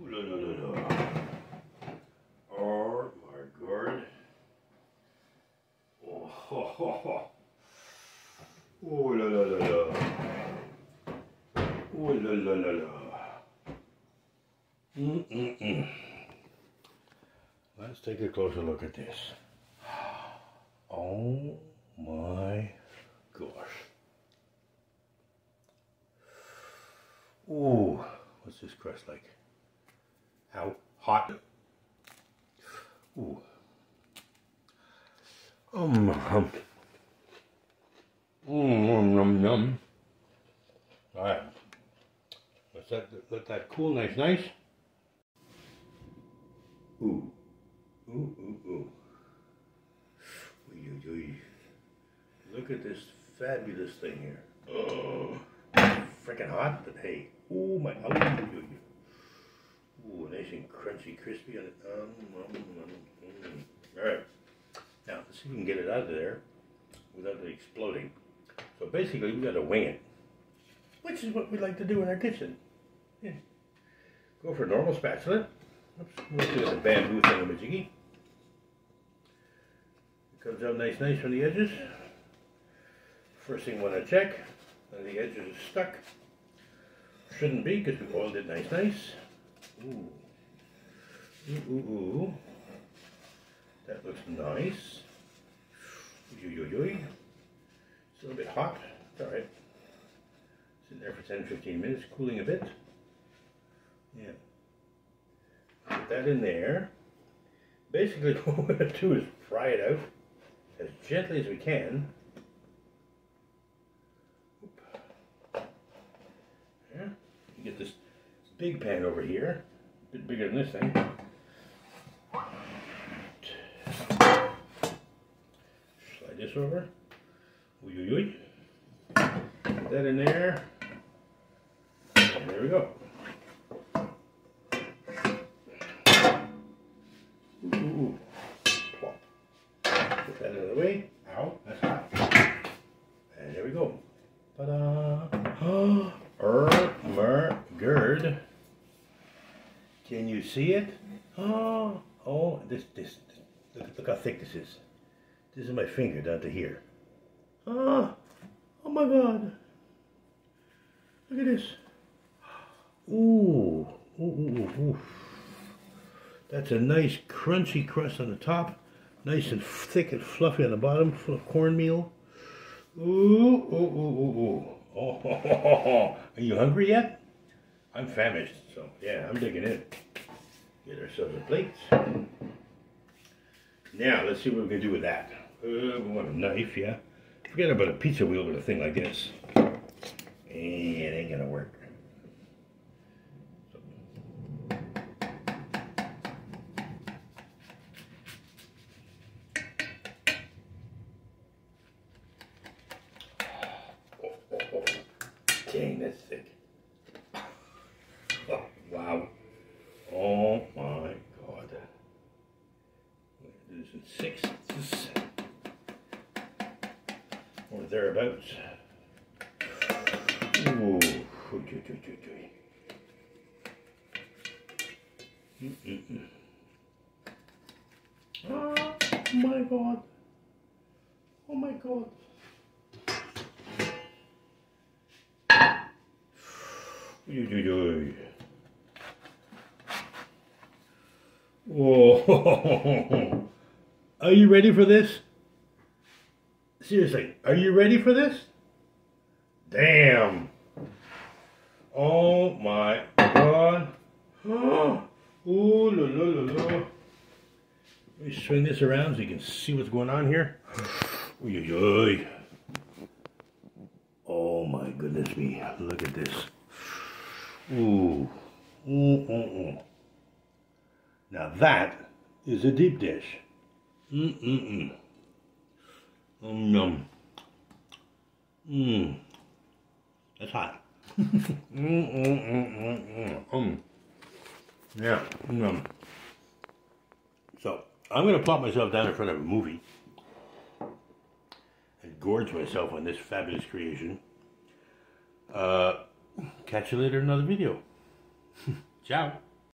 Ooh la la la la. Oh my god. Oh ho ho ho. Ooh la la la la. Ooh la la la la. Let's take a closer look at this. Oh my gosh. Ooh, what's this crust like? How hot? Ooh. Yum. All right. Let that cool, nice. Ooh. Look at this fabulous thing here. Oh, freaking hot, but hey. Oh my. Ooh, nice and crunchy, crispy on it. All right. Now let's see if we can get it out of there without it exploding. So basically, we got to wing it, which is what we like to do in our kitchen. Yeah. Go for a normal spatula. Oops, we'll do the bamboo thingamajiggy. It comes out nice from the edges. First thing we want to check, the edges are stuck. Shouldn't be because we oiled it nice. Ooh. Ooh. That looks nice. It's a little bit hot. It's alright. Sitting there for 10-15 minutes, cooling a bit. Yeah. Put that in there. Basically what we're going to do is fry it out as gently as we can. Yeah. You get this big pan over here, a bit bigger than this thing. Slide this over. Put that in there. And there we go. Ooh. Plop. Put that out of the way. Ow, that's hot. And there we go. Ta-da! Gerd. Can you see it? This. Look how thick this is. This is my finger down to here. Oh my god. Look at this. Ooh. That's a nice crunchy crust on the top. Nice and thick and fluffy on the bottom, full of cornmeal. Ooh. Oh, are you hungry yet? I'm famished, so yeah, I'm digging in. Get ourselves a plate. Now, let's see what we can do with that. We want a knife, yeah. Forget about a pizza wheel with a thing like this. It ain't gonna work. Dang, that's thick. Oh, wow. Oh my god. We're going to do this in sixths. Or thereabouts. Ooh. Oh my god. Oh my god. Whoa. Are you ready for this? Seriously, are you ready for this? Damn. Oh my god. Ooh, la. Let me swing this around so you can see what's going on here. Oh my goodness me. Look at this. Ooh. Now that is a deep dish. Yum. That's hot. Yeah. So I'm going to plop myself down in front of a movie and gorge myself on this fabulous creation. Catch you later in another video. Ciao.